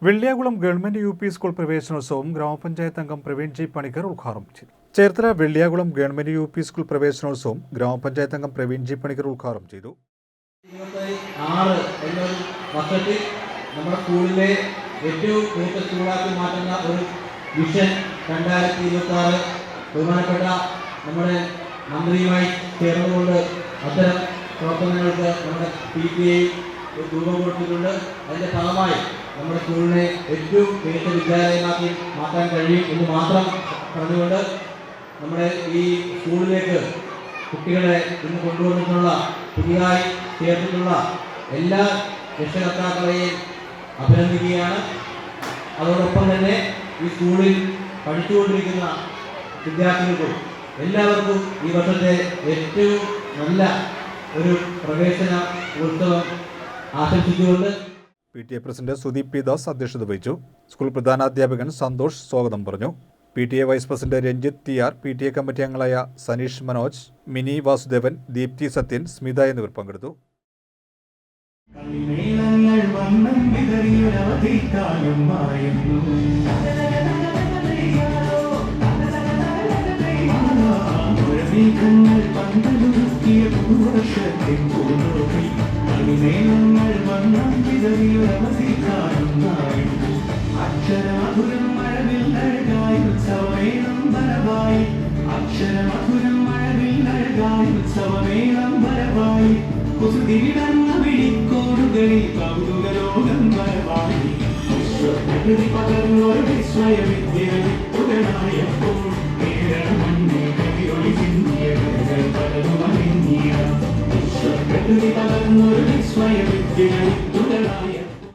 Velliyakulam government UP. School പ്രവേശനോത്സവം ഗ്രാമപഞ്ചായത്ത് അംഗം പ്രവീൺ ജി പണിക്കർ ഉദ്ഘാടനം ചെയ്തു. Cherthala Velliyakulam government UP. School പ്രവേശനോത്സവം ഗ്രാമപഞ്ചായത്ത് അംഗം പ്രവീൺ ജി പണിക്കർ ഉദ്ഘാടനം ചെയ്തു. 26 എന്നൊരു വർഷത്തിൽ നമ്മുടെ സ്കൂളിലെ ഏറ്റവും മികച്ച സ്കൂളാക്കി മാറ്റുന്ന ഒരു വിഷൻ 2026 ബഹുമാനപ്പെട്ട നമ്മുടെ മന്ത്രിയുമായി ചേർന്നുകൊണ്ട് അത്തരം പ്രവർത്തനങ്ങൾക്ക് നമ്മുടെ PTA രൂപം കൊടുത്തിട്ടുണ്ട്. അതിൻ്റെ ഭാഗമായി നമ്മുടെ സ്കൂളിനെ ഏറ്റവും മികച്ച വിദ്യാലയമാക്കി മാറ്റാൻ കഴിയും എന്ന് മാത്രം പറഞ്ഞുകൊണ്ട് നമ്മുടെ ഈ സ്കൂളിലേക്ക് കുട്ടികളെ ഇന്ന് കൊണ്ടുവന്നിട്ടുള്ള പുതിയതായി ചേർത്തിട്ടുള്ള എല്ലാ രക്ഷകർത്താക്കളെയും അഭിനന്ദിക്കുകയാണ്. അതോടൊപ്പം തന്നെ ഈ സ്കൂളിൽ പഠിച്ചുകൊണ്ടിരിക്കുന്ന വിദ്യാർത്ഥികൾക്കും എല്ലാവർക്കും ഈ വർഷത്തെ ഏറ്റവും നല്ല ഒരു പ്രവേശന ഉത്സവം ആശംസിച്ചുകൊണ്ട് PTA president Sudeep P Das അധ്യക്ഷത വഹിച്ചു. സ്കൂൾ പ്രധാനാധ്യാപകൻ സന്തോഷ് സ്വാഗതം പറഞ്ഞു. PTA vice president Ranjith TR, PTA committee അംഗങ്ങളായ സനീഷ് മനോജ്, മിനി വാസുദേവൻ, ദീപ്തി സത്യൻ, സ്മിത എന്നിവർ പങ്കെടുത്തു. അക്ഷരമധുരം മഴവിൽ അഴകായി ഉത്സവമേളം വരവായി അക്ഷരമധുരം മഴവിൽ അഴകായി ഉത്സവമേളം വരവായി കുസൃതി വിടർന്ന വിളിക്കോടുകളിൽ കൗതുകലോകം വരവായി വിശ്വപ്രകൃതി പകർന്നൊരു വിസ്മയവിദ്യനായപ്പോൾ കേരളമണ്ണൊളി ചിന്തിയ പലതും അറിഞ്ഞിയ വിശ്വപ്രകൃതി പകർന്നൊരു വിസ്മയവിദ്യകളിൽ തുടരായി